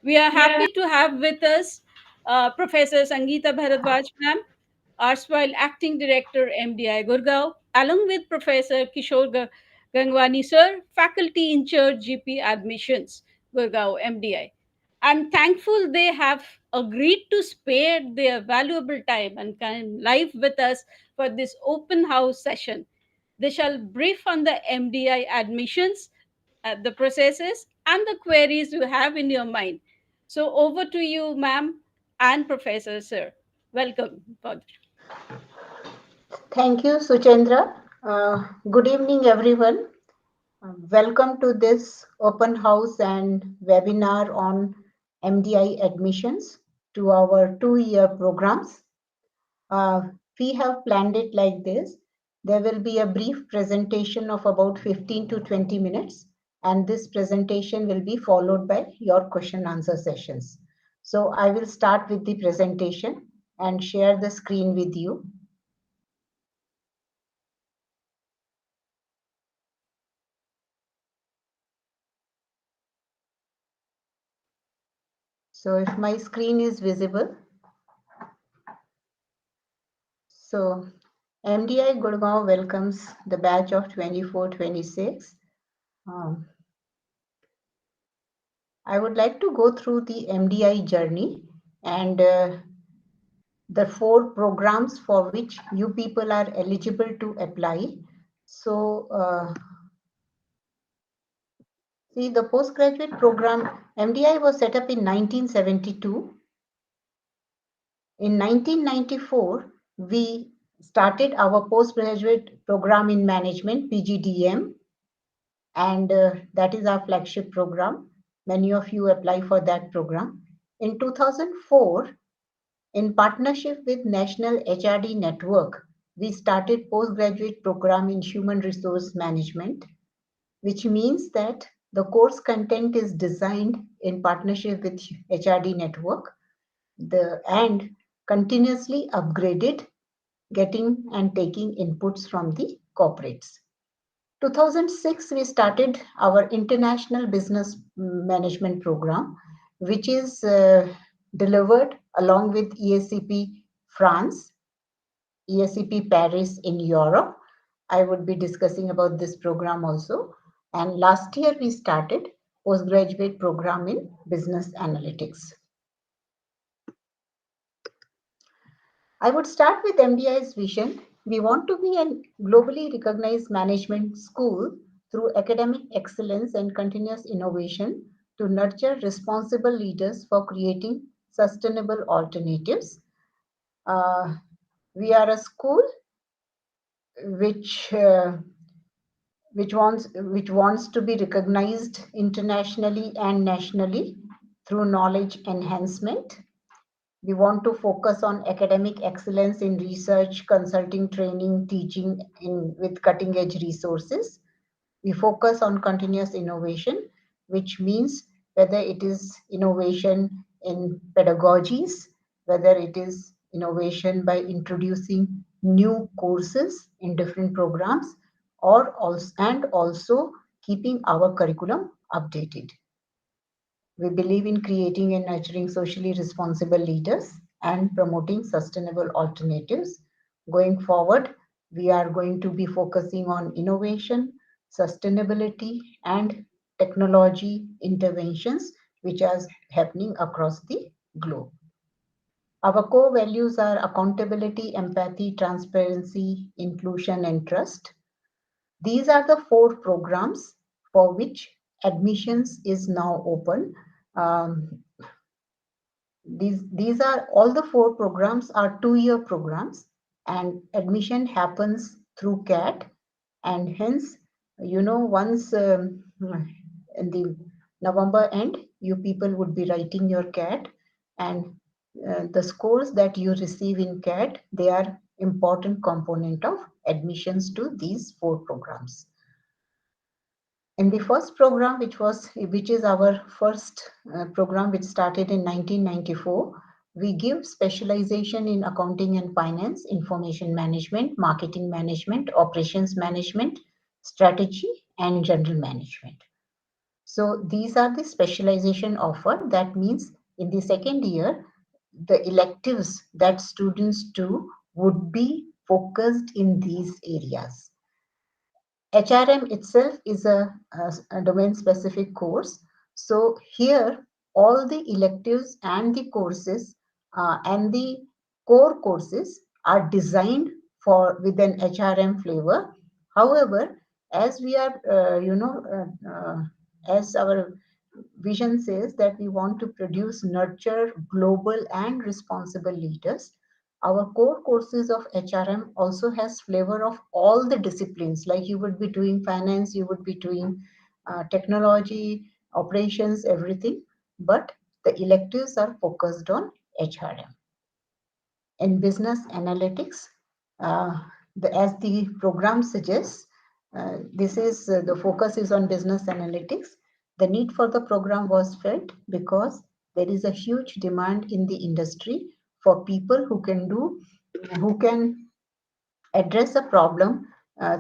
We are happy to have with us Professor Sangeeta Bharadwaj, ma'am, erstwhile Acting Director, MDI Gurgaon, along with Professor Kishore Gangwani, sir, Faculty in Charge, GP Admissions, Gurgaon, MDI. I'm thankful they have agreed to spare their valuable time and come live with us for this open house session. They shall brief on the MDI admissions, the processes, and the queries you have in your mind. So, over to you, ma'am and Professor, sir. Welcome. Thank you, Suchendra. Good evening, everyone. Welcome to this open house and webinar on MDI admissions to our 2-year programs. We have planned it like this. There will be a brief presentation of about 15 to 20 minutes, and this presentation will be followed by your question answer sessions. So I will start with the presentation and share the screen with you. So if my screen is visible, so MDI Gurgaon welcomes the batch of 24-26. I would like to go through the MDI journey and the 4 programs for which you people are eligible to apply. So, see, the postgraduate program, MDI was set up in 1972. In 1994, we started our postgraduate program in management, PGDM, and that is our flagship program. Many of you apply for that program. In 2004, in partnership with National HRD Network, we started postgraduate program in human resource management, which means that the course content is designed in partnership with HRD Network and continuously upgraded, getting and taking inputs from the corporates. 2006, we started our International Business Management Program, which is delivered along with EACP France, EACP Paris in Europe. I would be discussing about this program also. And last year, we started postgraduate program in business analytics. I would start with MDI's vision. We want to be a globally recognized management school through academic excellence and continuous innovation to nurture responsible leaders for creating sustainable alternatives. Uh, we are a school which wants to be recognized internationally and nationally through knowledge enhancement. We want to focus on academic excellence in research, consulting, training, teaching with cutting edge resources. We focus on continuous innovation, which means whether it is innovation in pedagogies, whether it is innovation by introducing new courses in different programs, and also keeping our curriculum updated. We believe in creating and nurturing socially responsible leaders and promoting sustainable alternatives. Going forward, we are going to be focusing on innovation, sustainability, and technology interventions which are happening across the globe. Our core values are accountability, empathy, transparency, inclusion, and trust. These are the 4 programs for which admissions is now open. Um, these are all the 4 programs are 2-year programs, and admission happens through CAT, and hence, once in the November end, you people would be writing your CAT, and the scores that you receive in CAT, they are important component of admissions to these 4 programs. In the first program, which is our first program, which started in 1994, we give specialization in accounting and finance, information management, marketing management, operations management, strategy, and general management. So these are the specialization offered. That means in the second year, the electives that students do would be focused in these areas. HRM itself is a domain specific course. So here, all the electives and the courses and the core courses are designed for with an HRM flavor. However, as we are, as our vision says that we want to produce, nurture global and responsible leaders. Our core courses of HRM also has flavor of all the disciplines, like you would be doing finance, you would be doing technology, operations, everything. But the electives are focused on HRM. In business analytics, uh, as the program suggests, this is the focus is on business analytics. The need for the program was felt because there is a huge demand in the industry for people who can address a problem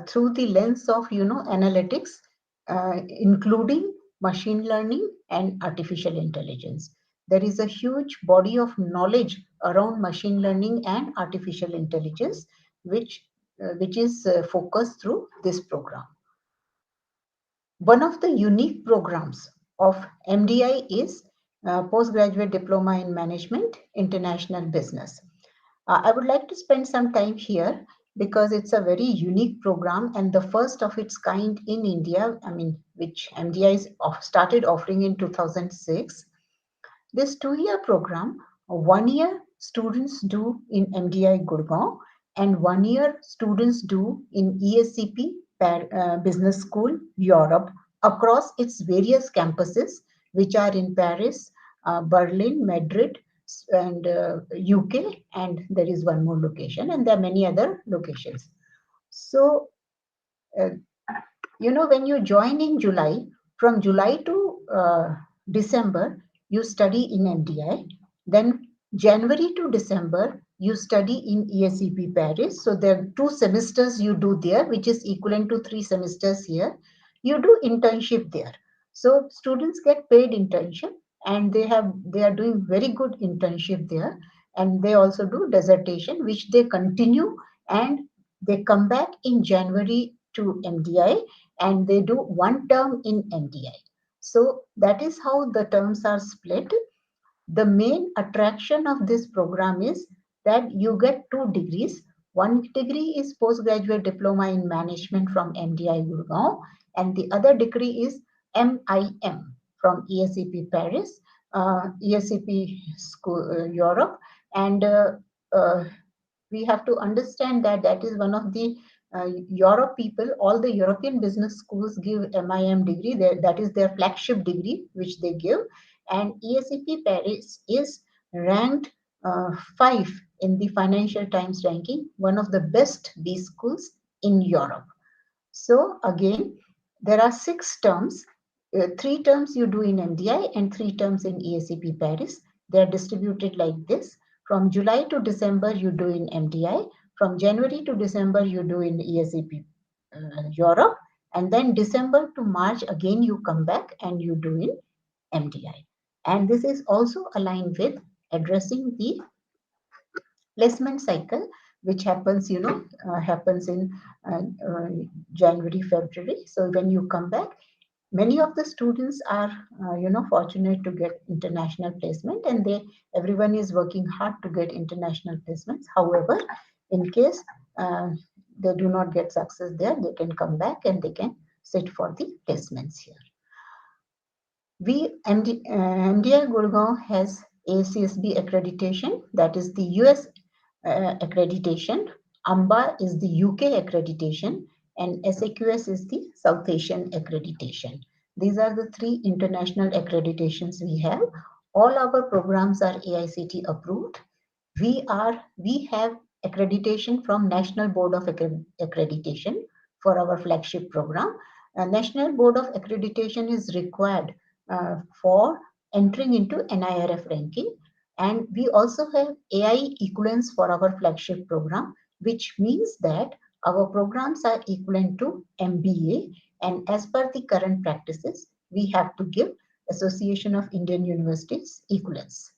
through the lens of analytics, including machine learning and artificial intelligence. There is a huge body of knowledge around machine learning and artificial intelligence, which is focused through this program. One of the unique programs of MDI is Postgraduate Diploma in Management International Business. I would like to spend some time here because it's a very unique program and the first of its kind in India, I mean, which MDI started offering in 2006. This 2 year program, 1 year students do in MDI Gurgaon and 1 year students do in ESCP Business School Europe across its various campuses, which are in Paris, Berlin, Madrid, and UK, and there is one more location, and there are many other locations. So, uh, when you join in July, from July to December, you study in MDI. Then January to December, you study in ESCP Paris. So there are 2 semesters you do there, which is equivalent to 3 semesters here. You do internship there. So students get paid internship, and they are doing very good internship there. And they also do dissertation, which they continue, and they come back in January to MDI, and they do 1 term in MDI. So that is how the terms are split. The main attraction of this program is that you get 2 degrees. One degree is postgraduate diploma in management from MDI Gurgaon, and the other degree is MIM from ESCP Paris, ESCP School, Europe, and uh, we have to understand that that is one of the Europe people, all the European business schools give MIM degree. That is their flagship degree, which they give. And ESCP Paris is ranked 5 in the Financial Times ranking, one of the best B schools in Europe. So again, there are 6 terms. 3 terms you do in MDI and 3 terms in ESCP Paris. They are distributed like this. From July to December, you do in MDI. From January to December, you do in ESCP Europe. And then December to March, again, you come back and you do in MDI. And this is also aligned with addressing the placement cycle, which happens happens in uh, uh, January, February. So when you come back, many of the students are fortunate to get international placement, and they everyone is working hard to get international placements. However, in case uh, they do not get success there, they can come back and they can sit for the placements here. MDI Gurgaon has ACSB accreditation, that is the US accreditation. AMBA is the UK accreditation, and SAQS is the South Asian accreditation. These are the 3 international accreditations we have. All our programs are AICT approved. We have accreditation from National Board of Accreditation for our flagship program. National Board of Accreditation is required for entering into NIRF ranking, and we also have AI equivalence for our flagship program, which means that our programs are equivalent to MBA. And as per the current practices, we have to give Association of Indian Universities equivalence.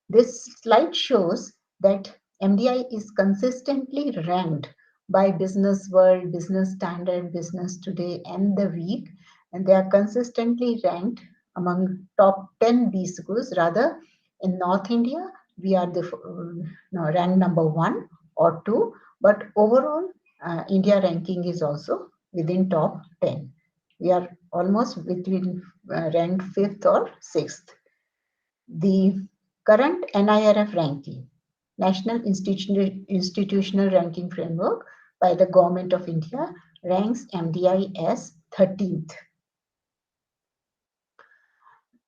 This slide shows that MDI is consistently ranked by Business World, Business Standard, Business Today, and The Week, and they are consistently ranked among top 10 B schools. Rather, in North India, we are the no, ranked number one or two, but overall, India ranking is also within top 10. We are almost between ranked fifth or sixth. The current NIRF ranking, National Institutional Ranking Framework by the Government of India, ranks MDI as 13th.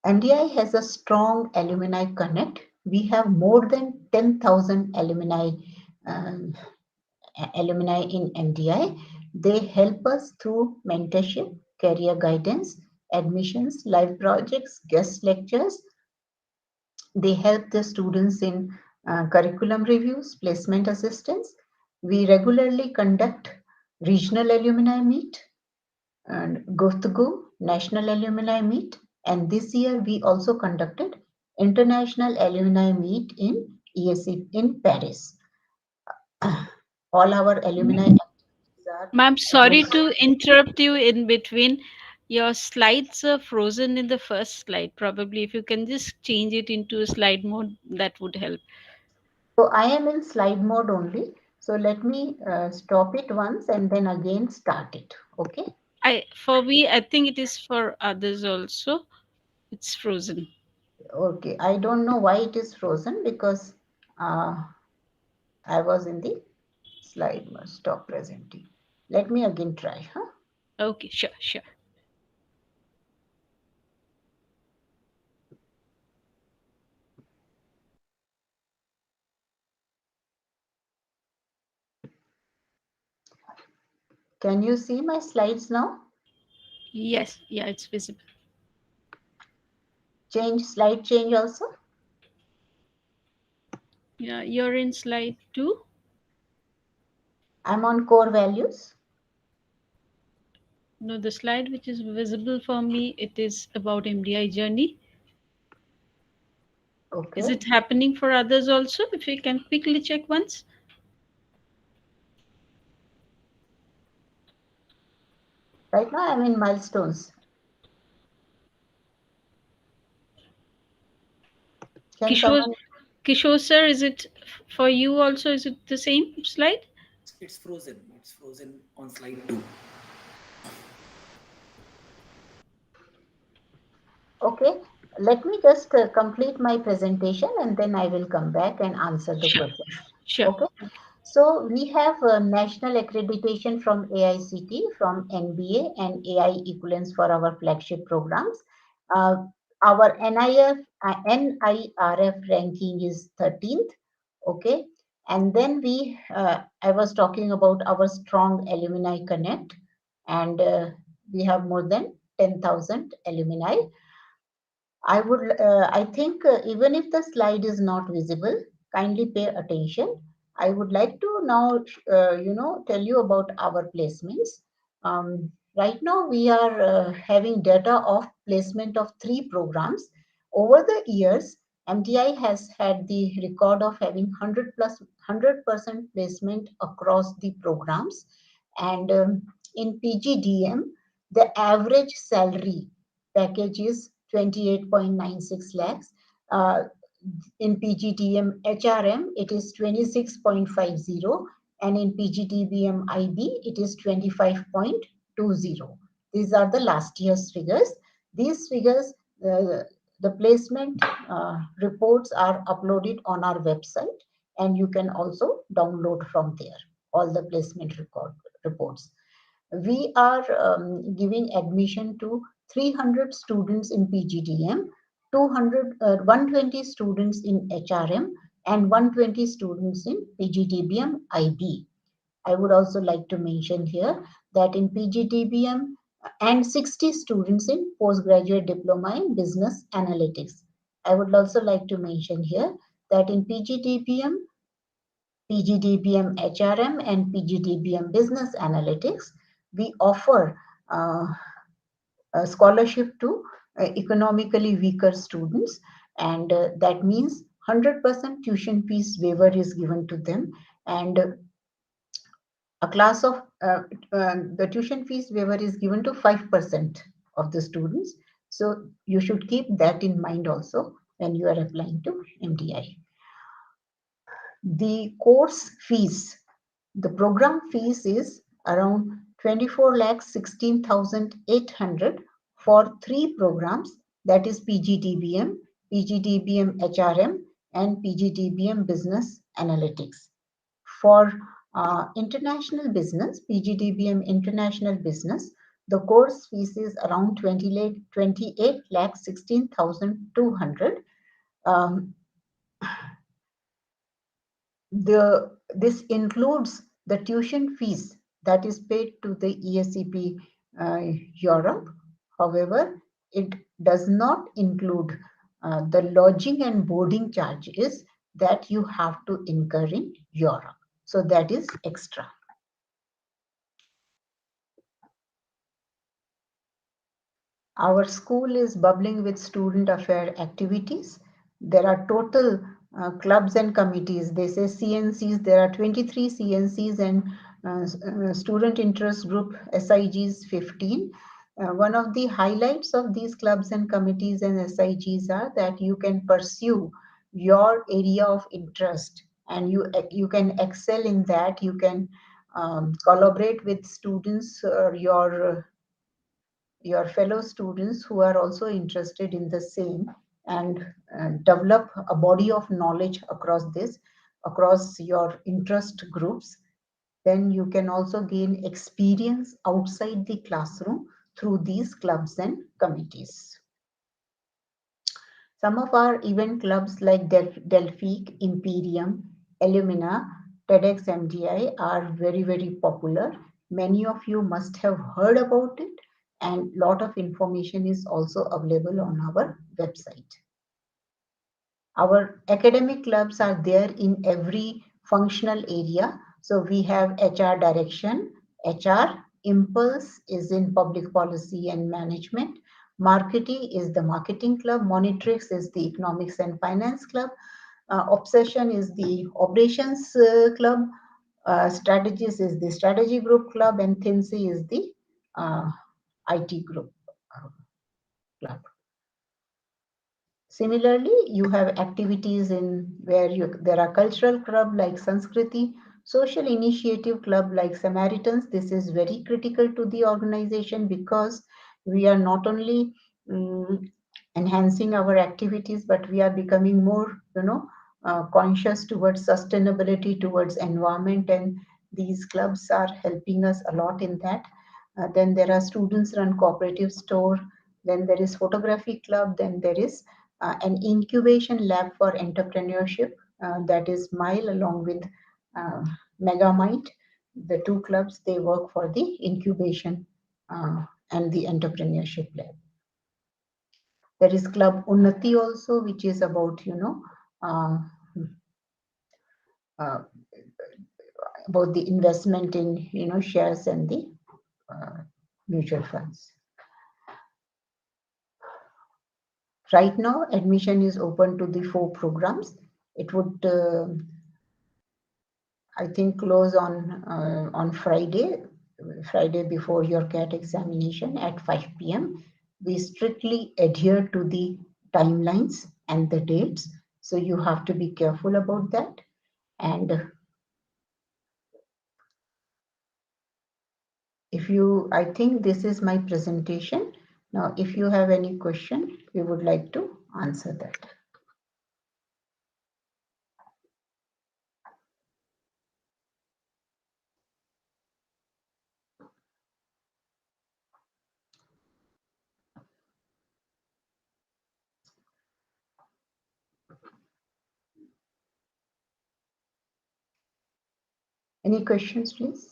MDI has a strong alumni connect. We have more than 10,000 um, alumni in MDI. They help us through mentorship, career guidance, admissions, live projects, guest lectures. They help the students in curriculum reviews, placement assistance. We regularly conduct regional alumni meet and go to go national alumni meet. And this year we also conducted international alumni meet in ESC in Paris. All our alumni activities are Ma'am, sorry almost. to interrupt you in between. Your slides are frozen in the first slide. Probably if you can just change it into a slide mode, that would help. So I am in slide mode only. So let me stop it once and then again start it. Okay. I think it is for others also. It's frozen. Okay, I don't know why it is frozen because uh, I was in the slide mode. Stop presenting. Let me again try. Huh? Okay, sure, sure. Can you see my slides now? Yes, yeah, it's visible. Change slide change also. Yeah, you're in slide 2. I'm on core values. No, the slide which is visible for me, it is about MDI journey. Is Okay. it happening for others also? If we can quickly check once. Right now I'm in milestones. Can Kishore, someone? Kishore sir, is it for you also? Is it the same slide? It's frozen. It's frozen on slide 2. Okay. Let me just complete my presentation and then I will come back and answer the Sure, questions. sure. Okay. So we have national accreditation from AICT, from NBA and AI equivalents for our flagship programs. Uh, our NIRF ranking is 13th. Okay. And then I was talking about our strong alumni connect, and we have more than 10,000 alumni. I think even if the slide is not visible, kindly pay attention. I would like to now, tell you about our placements. Right now, we are having data of placement of three programs. Over the years, MDI has had the record of having 100% placement across the programs. And in PGDM, the average salary package is 28.96 lakhs. Uh, in PGTM HRM, it is 26.50, and in PGTBM IB, it is 25.20. These are the last year's figures. These figures, the placement reports are uploaded on our website, and you can also download from there all the placement reports. We are giving admission to 300 students in PGDM, 120 students in HRM, and 120 students in PGDBM IB. I would also like to mention here that in PGDBM and 60 students in postgraduate diploma in business analytics. I would also like to mention here that in PGDBM, PGDBM HRM, and PGDBM Business Analytics, we offer uh, scholarship to economically weaker students, and that means 100% tuition fees waiver is given to them, and a class of the tuition fees waiver is given to 5% of the students. So you should keep that in mind also when you are applying to MDI. The course fees, the program fees is around 24 lakh 16,800 for three programs, that is PGDBM, PGDBM HRM, and PGDBM Business Analytics. For international business, PGDBM International Business, the course fees is around 28 lakh 16,200. Um, this includes the tuition fees that is paid to the ESCP Europe. However, it does not include the lodging and boarding charges that you have to incur in Europe. So that is extra. Our school is bubbling with student affair activities. There are total clubs and committees. They say CNCs, there are 23 CNCs and student interest group SIGs 15. One of the highlights of these clubs and committees and SIGs are that you can pursue your area of interest, and you can excel in that. You can collaborate with students or your fellow students who are also interested in the same, and develop a body of knowledge across your interest groups. Then you can also gain experience outside the classroom through these clubs and committees. Some of our event clubs like Delphic, Imperium, Illumina, TEDx MDI are very, very popular. Many of you must have heard about it, and a lot of information is also available on our website. Our academic clubs are there in every functional area. So we have HR Direction, HR Impulse is in Public Policy and Management, Marketing is the Marketing Club, Monitrix is the Economics and Finance Club, Obsession is the Operations Club, Strategies is the Strategy Group Club, and Thinsy is the uh, IT Group Club. Similarly, you have activities in where there are cultural club like Sanskriti, social initiative club like Samaritans. This is very critical to the organization because we are not only enhancing our activities, but we are becoming more, conscious towards sustainability, towards environment, and these clubs are helping us a lot in that. Then there are students run cooperative store. Then there is photography club. Then there is an incubation lab for entrepreneurship, that is Mile along with uh, Megamind. The two clubs, they work for the incubation and the entrepreneurship lab. There is Club Unnati also, which is about, uh, uh, about the investment in, shares and the uh, mutual funds. Right now, admission is open to the 4 programs. It would I think close on Friday before your CAT examination at 5 p.m. We strictly adhere to the timelines and the dates, so you have to be careful about that. And I think this is my presentation. Now, if you have any question, we would like to answer that. Any questions, please?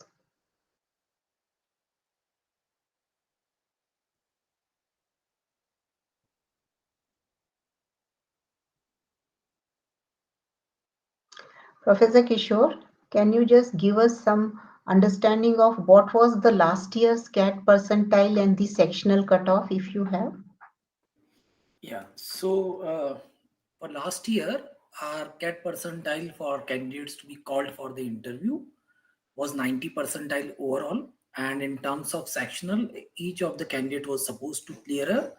Professor Kishore, can you just give us some understanding of what was the last year's CAT percentile and the sectional cutoff, if you have? Yeah. So for last year, our CAT percentile for candidates to be called for the interview was 90 percentile overall. And in terms of sectional, each of the candidate was supposed to clear a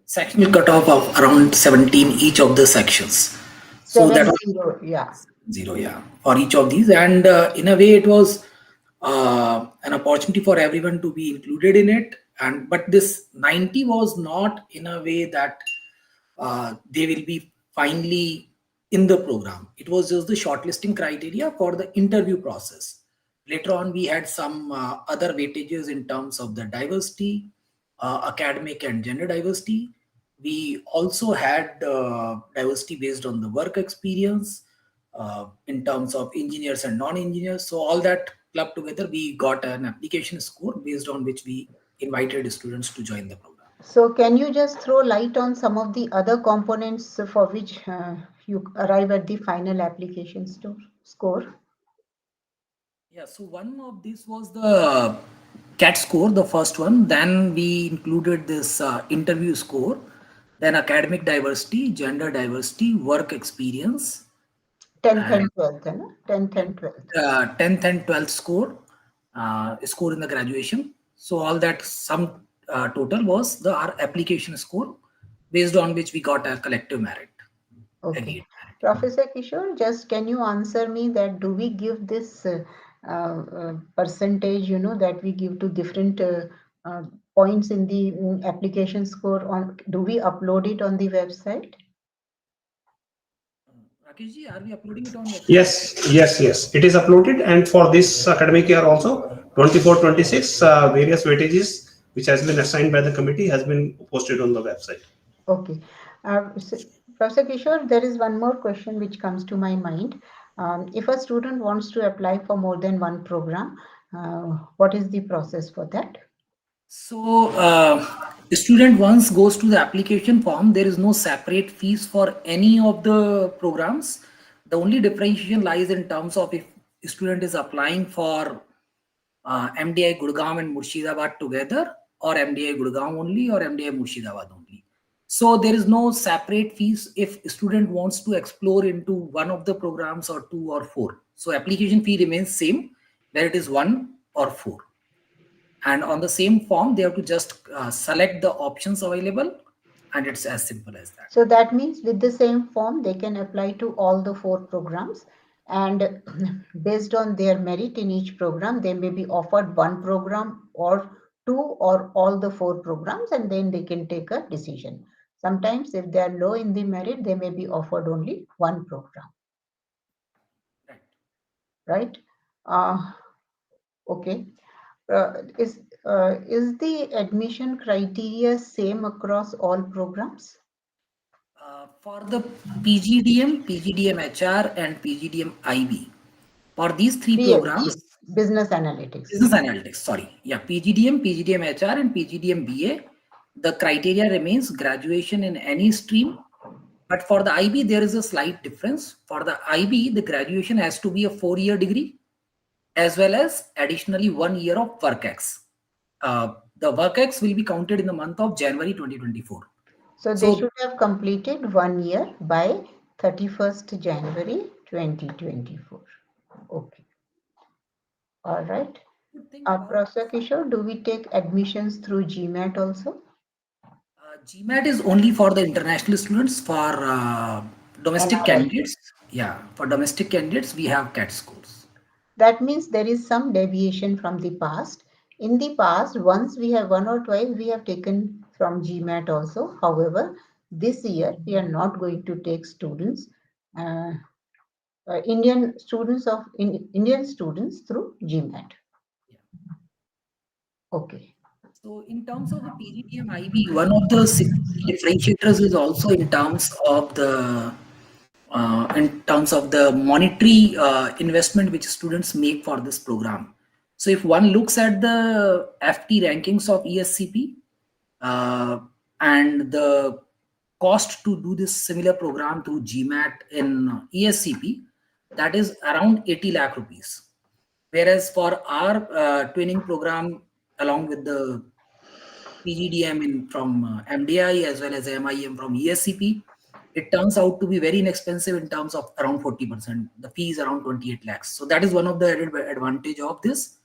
sectional cutoff of around 17 each of the sections. So that 70, yeah. zero, yeah, for each of these. And in a way, it was an opportunity for everyone to be included in it. And but this 90 was not in a way that they will be finally in the program. It was just the shortlisting criteria for the interview process. Later on, we had some other weightages in terms of the diversity, academic and gender diversity. We also had diversity based on the work experience in terms of engineers and non-engineers. So all that clubbed together, we got an application score based on which we invited students to join the program. So can you just throw light on some of the other components for which you arrive at the final application score? Yeah, so one of these was the CAT score, the first one. Then we included this interview score, then academic diversity, gender diversity, work experience, 10th and and 12th, है ना? 10th and 12th. 10th and 12th score, score in the graduation. So all that sum total was the our application score, based on which we got a collective merit. Okay. Agreed. Professor Kishore, just can you answer me that do we give this percentage, that we give to different uh, points in the application score on, do we upload it on the website? Rakesh ji, are we uploading it on website? Yes. It is uploaded, and for this academic year also, 24-26, various weightages which has been assigned by the committee has been posted on the website. Okay. So, Professor Kishore, there is one more question which comes to my mind. If a student wants to apply for more than one program, what is the process for that? So, the student once goes to the application form, there is no separate fees for any of the programs. The only differentiation lies in terms of if a student is applying for MDI Gurgaon and Murshidabad together, or MDI Gurgaon only, or MDI Murshidabad only. So there is no separate fees if a student wants to explore into one of the programs or two or four. So application fee remains same, whether it is one or four. And on the same form, they have to just select the options available, and it's as simple as that. So that means with the same form, they can apply to all the four programs, and based on their merit in each program, they may be offered one program or two or all the four programs, and then they can take a decision. Sometimes if they are low in the merit, they may be offered only one program, Right. right? Okay. Is the admission criteria same across all programs? For the PGDM HR, and PGDM IB, for these three programs, Business analytics. business analytics, sorry, yeah, PGDM HR, and PGDM BA, the criteria remains graduation in any stream. But for the IB, there is a slight difference. For the IB, the graduation has to be a 4-year degree, as well as additionally 1 year of WorkX. The WorkX will be counted in the month of January 2024. So they should have completed 1 year by 31st January 2024. Okay. All right. Professor Kishore, do we take admissions through GMAT also? GMAT is only for the international students. For domestic NRI. candidates, yeah, for domestic candidates, we have CAT scores. That means there is some deviation from the past. In the past, once we have one or twice, we have taken from GMAT also. However, this year we are not going to take students, Indian students through GMAT. Yeah. Okay. So in terms of the PGDM IB, one of the differentiators is also in terms of the monetary investment which students make for this program. So if one looks at the FT rankings of ESCP and the cost to do this similar program through GMAT in ESCP, that is around 80 lakh rupees. Whereas for our twinning program, along with the PGDM from MDI as well as MIM from ESCP, it turns out to be very inexpensive in terms of around 40%. The fee is around 28 lakhs. So that is one of the added advantage of this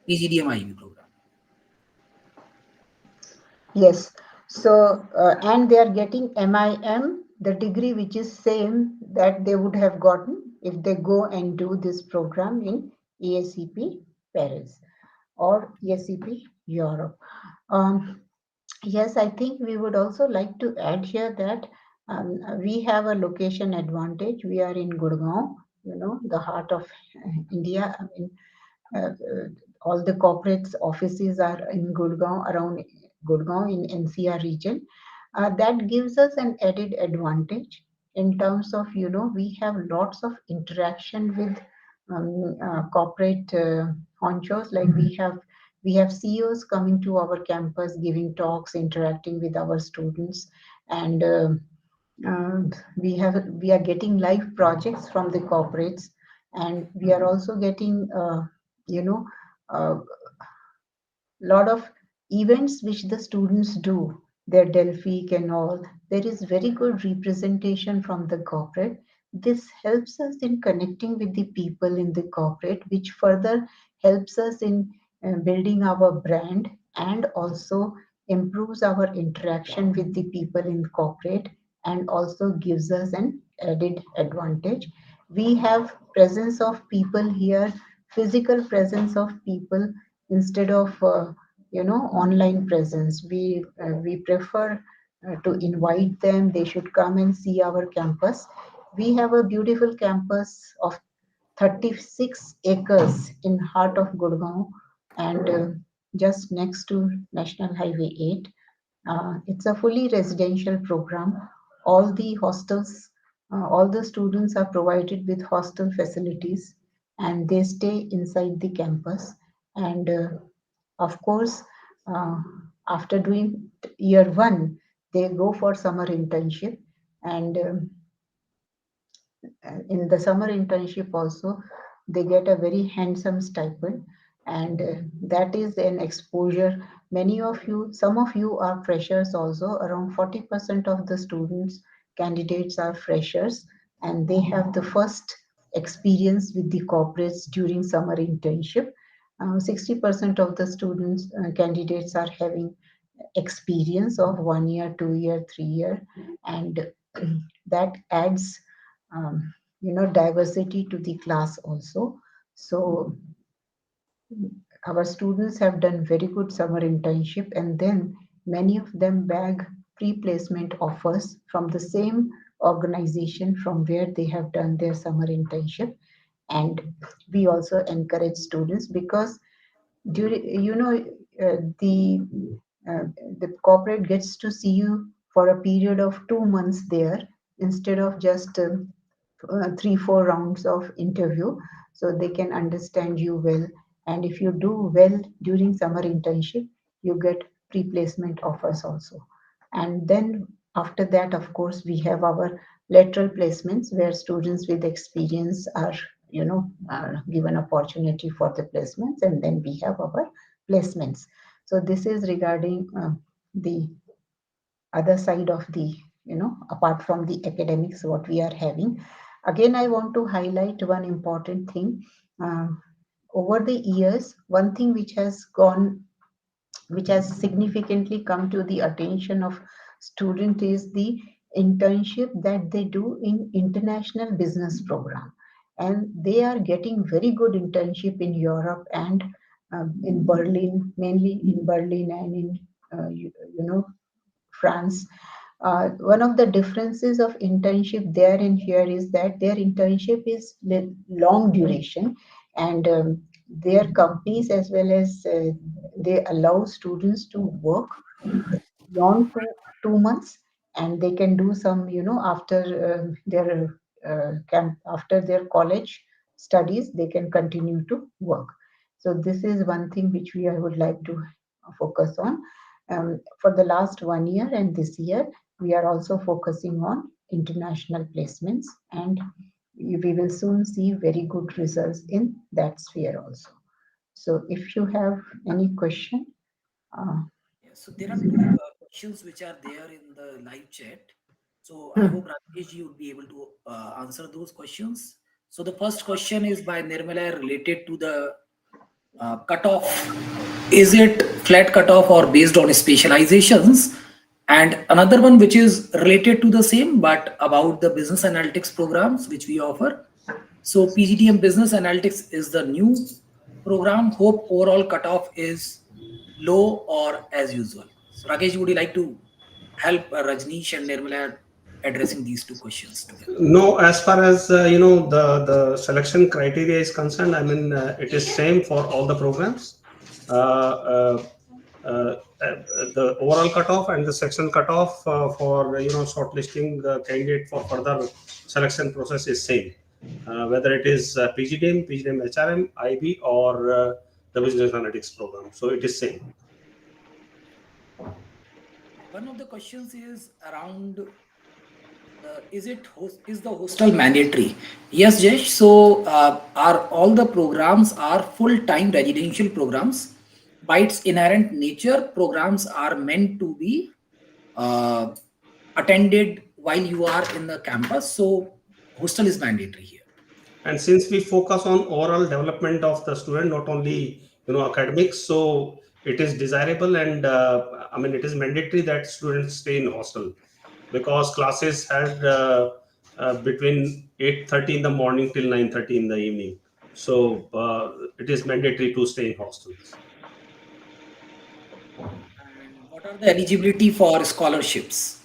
PGDM IB program. Yes. So, and they are getting MIM, the degree which is same that they would have gotten if they go and do this program in ESCP Paris or ESCP Europe. Um, yes, I think we would also like to add here that we have a location advantage. We are in Gurgaon, the heart of India. I mean, all the corporates offices are in Gurgaon, around Gurgaon in NCR region. That gives us an added advantage in terms of, we have lots of interaction with corporate honchos. Like we have CEOs coming to our campus, giving talks, interacting with our students, and uh, we are getting live projects from the corporates, and we are also getting you know a lot of events which the students do, their Delphic and all. There is very good representation from the corporate. This helps us in connecting with the people in the corporate, which further helps us in building our brand, and also improves our interaction with the people in corporate, and also gives us an added advantage. We have presence of people here, physical presence of people, instead of online presence. We prefer to invite them. They should come and see our campus. We have a beautiful campus of 36 acres in heart of Gurgaon, and just next to National Highway 8. It's a fully residential program. All the hostels, all the students are provided with hostel facilities, and they stay inside the campus. And of course, uh, after doing year one, they go for summer internship, and in the summer internship also they get a very handsome stipend, and that is an exposure. Many of you, some of you are freshers also. Around 40% of the students, candidates, are freshers, and they have the first experience with the corporates during summer internship. 60% of the students, candidates, are having experience of 1 year, 2 year, 3 year, and that adds diversity to the class also. So our students have done very good summer internship, and then many of them bag pre-placement offers from the same organization from where they have done their summer internship. And we also encourage students, because during uh, the uh, the corporate gets to see you for a period of 2 months there, instead of just 3 4 rounds of interview, so they can understand you well. And if you do well during summer internship, you get pre-placement offers also. And then after that, of course, we have our lateral placements, where students with experience are given opportunity for the placements, and then we have our placements. So this is regarding the other side of the, apart from the academics, what we are having. Again, I want to highlight one important thing. um, Over the years, one thing which has significantly come to the attention of student is the internship that they do in international business program, and they are getting very good internship in Europe, and in Berlin, mainly in Berlin, and in France. One of the differences of internship there and here is that their internship is long duration, and their companies, as well as they allow students to work beyond 2 months, and they can do some, after their camp, after their college studies, they can continue to work. So this is one thing which I would like to focus on. For the last 1 year and this year, we are also focusing on international placements, and we will soon see very good results in that sphere also. So if you have any question, uh, Yeah, so there are two questions which are there in the live chat. So I hmm, hope Rakesh you will be able to answer those questions. So the first question is by Nirmala related to the cutoff. Is it flat cutoff or based on specializations? And another one which is related to the same but about the business analytics programs which we offer. So PGDM Business Analytics is the new program. Hope overall cutoff is low or as usual. So Rakesh, would you like to help Rajneesh and Nirmala addressing these two questions together? No, as far as the selection criteria is concerned, I mean it is same for all the programs. Uh, uh, the overall cutoff and the section cutoff for shortlisting the candidate for further selection process is same. Whether it is PGDM, HRM, IB, or the business analytics program, so it is same. One of the questions is around is the hostel mandatory? Yes, Jesh. So are all the programs are full-time residential programs. By its inherent nature, programs are meant to be uh, attended while you are in the campus. So hostel is mandatory here. And since we focus on overall development of the student, not only academics, so it is desirable, and I mean it is mandatory that students stay in hostel, because classes had between 8:30 in the morning till 9:30 in the evening. So it is mandatory to stay in hostels. And what are the eligibility for scholarships?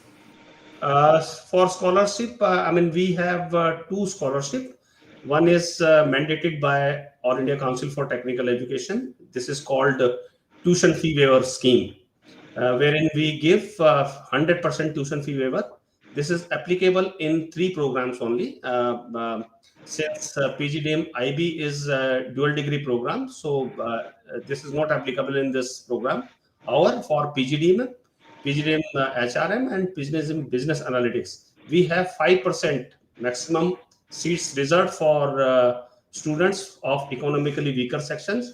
For scholarship, I mean, we have two scholarship. One is mandated by All India Council for Technical Education. This is called tuition fee waiver scheme, wherein we give 100% tuition fee waiver. This is applicable in three programs only. Since PGDM IB is a dual degree program, so this is not applicable in this program. However, for PGDM HRM, and business analytics, we have 5% maximum seats reserved for students of economically weaker sections,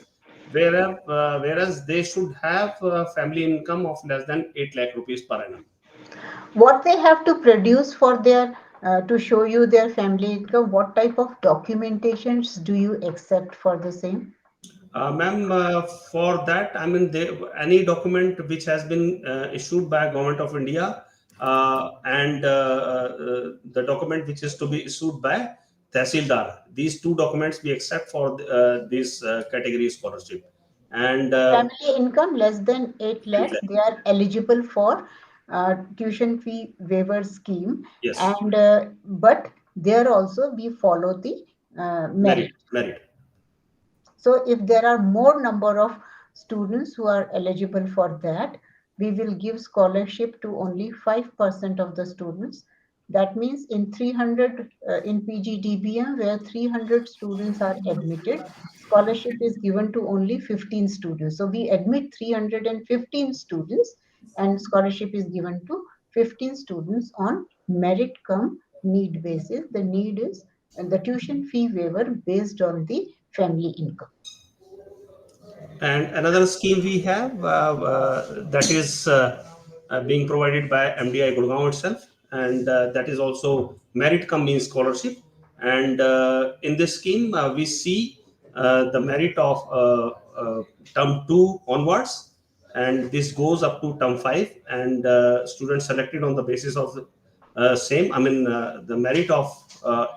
whereas they should have family income of less than 8 lakh rupees per annum. what they have to produce for their to show you their family income, what type of documentations do you accept for the same? Ma'am, for that, I mean, any document which has been issued by Government of India, and the document which is to be issued by Tehsildar, these two documents we accept for this category scholarship. And Family income less than 8 lakhs, they are eligible for tuition fee waiver scheme. yes, And but there also we follow the merit. merit. So if there are more number of students who are eligible for that, we will give scholarship to only 5% of the students. That means in 300 in PGDBM, where 300 students are admitted, scholarship is given to only 15 students. So we admit 315 students, and scholarship is given to 15 students on merit come need basis. The need is the tuition fee waiver based on the family income. And another scheme we have that is being provided by MDI Gurgaon itself, and that is also merit cum means scholarship. And in this scheme, we see the merit of term 2 onwards, and this goes up to term 5, and students selected on the basis of the same, I mean, the merit of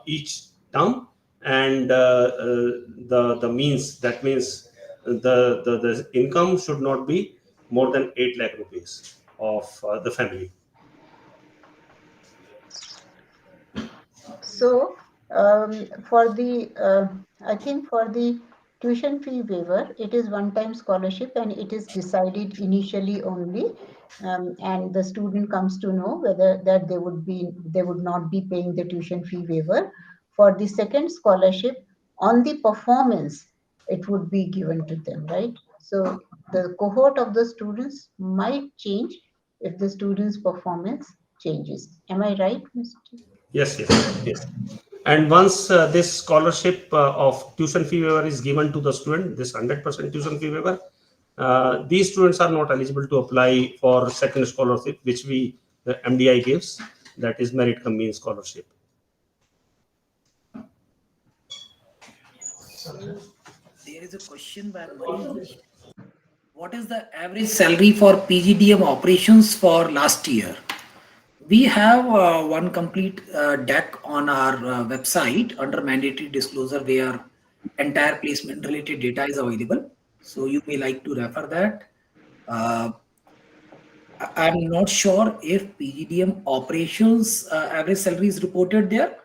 each term, and the means, that means the income should not be more than 8 lakh rupees of the family. So, for the, I think for the tuition fee waiver, it is one-time scholarship and it is decided initially only, and the student comes to know whether that they would not be paying the tuition fee waiver. For the second scholarship, on the performance, it would be given to them, right? So the cohort of the students might change if the student's performance changes. Am I right, Mr.? Yes, yes, yes. And once this scholarship of tuition fee waiver is given to the student, this 100% tuition fee waiver, these students are not eligible to apply for second scholarship, which the MDI gives, that is merit cum scholarship. So there is a question by Manish. What is the average salary for PGDM operations for last year? We have one complete deck on our website under mandatory disclosure where entire placement related data is available. So you may like to refer that. I'm not sure if PGDM operations average salary is reported there,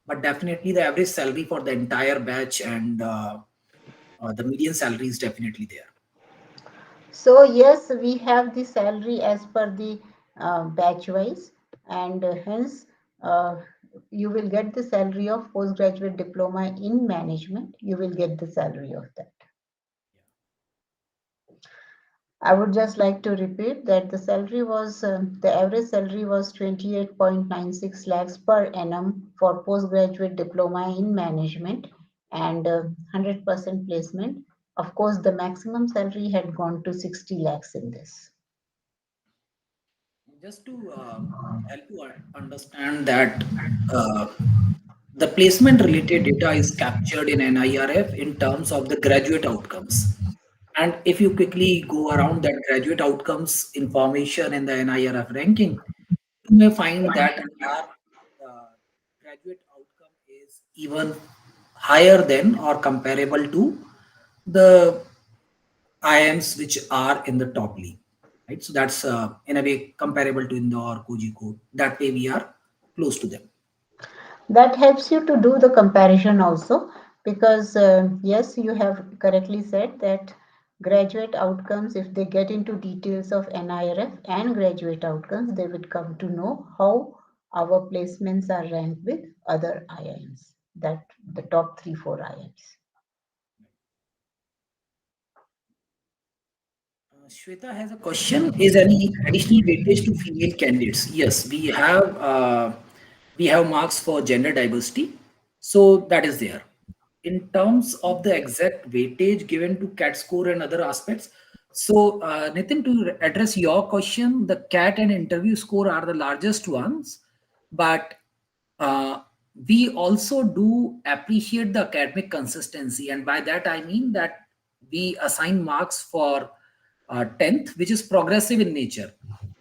but definitely the average salary for the entire batch and the median salary is definitely there. So yes, we have the salary as per the batch wise, and hence you will get the salary of postgraduate diploma in management. You will get the salary of that. I would just like to repeat that the salary was the average salary was 28.96 lakhs per annum for postgraduate diploma in management and 100% placement. Of course, the maximum salary had gone to 60 lakhs in this. Just to help you understand that the placement related data is captured in NIRF in terms of the graduate outcomes. And if you quickly go around that graduate outcomes information in the NIRF ranking, you may find that entire graduate outcome is even higher than or comparable to the IIMs which are in the top league. Right? So that's in a way comparable to Indore, Kozhikode. That way we are close to them. That helps you to do the comparison also, because yes, you have correctly said that graduate outcomes, if they get into details of NIRF and graduate outcomes, they would come to know how our placements are ranked with other IIMs, that the top 3-4 IIMs. Shweta has a question. Is any additional weightage to female candidates? Yes, we have marks for gender diversity, so that is there. In terms of the exact weightage given to CAT score and other aspects, so Nitin, to address your question, the CAT and interview score are the largest ones, but uh, we also do appreciate the academic consistency, and by that I mean that we assign marks for 10th, which is progressive in nature.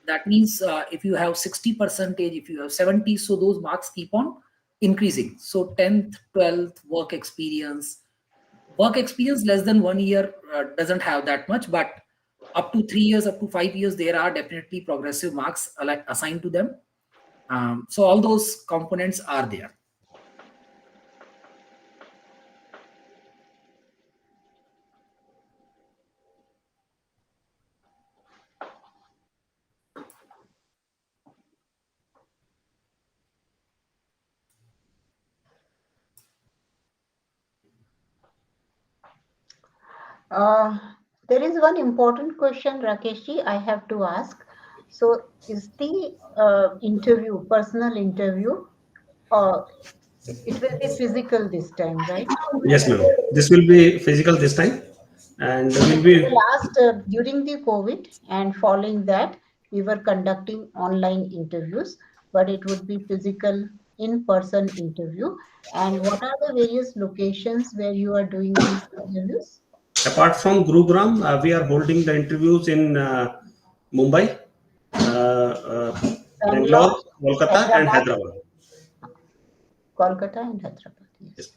That means if you have 60 percentage, if you have 70, so those marks keep on increasing. So 10th, 12th, work experience less than 1 year doesn't have that much, but up to 3 years, up to 5 years, there are definitely progressive marks assigned to them. So all those components are there. Uh, there is one important question, Rakeshji, I have to ask. So, is the interview, personal interview, uh, it will be physical this time, right? Yes, ma'am. This will be physical this time, and will In the be last, during the COVID and following that, we were conducting online interviews, but it would be physical in-person interview. And what are the various locations where you are doing these interviews? apart from Gurugram, we are holding the interviews in Mumbai, Bangalore, Bangalore, Kolkata, and Hyderabad, Hyderabad. Kolkata, and Hyderabad. Yes. Yes.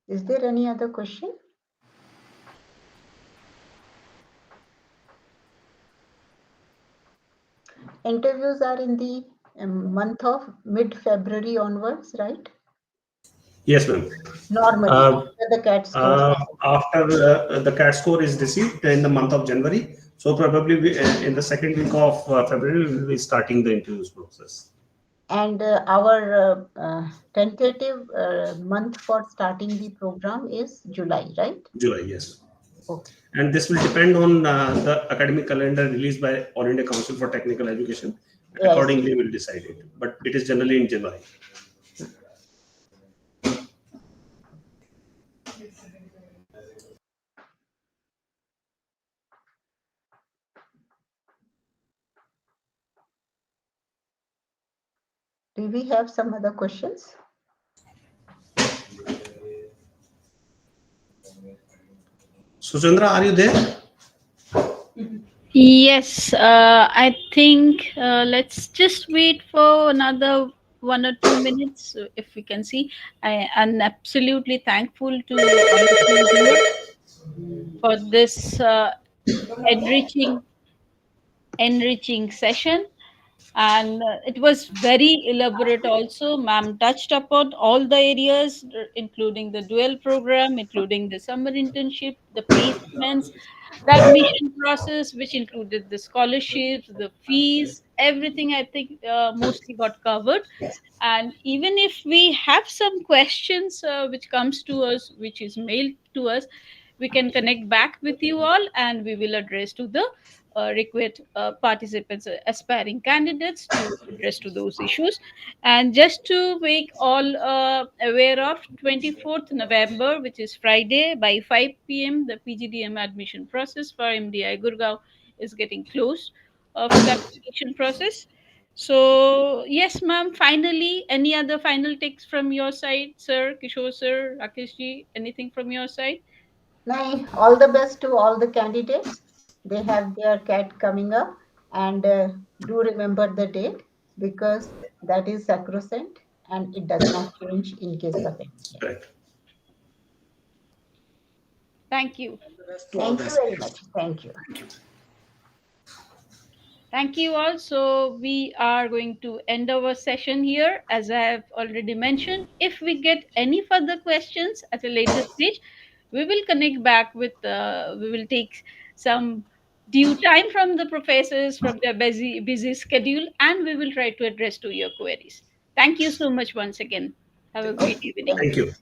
Is there any other question? Interviews are in the month of mid-February onwards, right? Yes, ma'am. Normally, after the CAT scores. After the CAT score is received in the month of January, so probably in the second week of February, we will be starting the interviews process. And our tentative month for starting the program is July, right? July, yes. Okay. And this will depend on the academic calendar released by All India Council for Technical Education. Yes. Accordingly, we'll decide it. But it is generally in July. Do we have some other questions? Sujandra, are you there? Yes, I think let's just wait for another 1 or 2 minutes if we can see. I am absolutely thankful to all of you here for this enriching enriching session, and it was very elaborate also. Ma'am touched upon all the areas, including the dual program, including the summer internship, the placements, the admission process, which included the scholarships, the fees, everything. I think mostly got covered. And even if we have some questions which comes to us, which is mailed to us, we can connect back with you all, and we will address to the request participants, aspiring candidates, to address to those issues. And just to make all aware of, 24th November, which is Friday, by 5 p.m., the PGDM admission process for MDI Gurgaon is getting closed for the application process. So, yes, ma'am, finally, any other final takes from your side, sir, Kishore sir, Rakesh ji, anything from your side? No, all the best to all the candidates. They have their CAT coming up, and do remember the date because that is sacrosanct and it does not change in case of any. Correct. Thank you. To all Thank the you very aspirants. much. Thank you. Thank you. Thank you all. So, we are going to end our session here. As I have already mentioned, if we get any further questions at a later stage, we will connect back with, we will take some due time from the professors from their busy schedule, and we will try to address to your queries. Thank you so much once again. Have a Okay. great evening. Thank Thank you. you.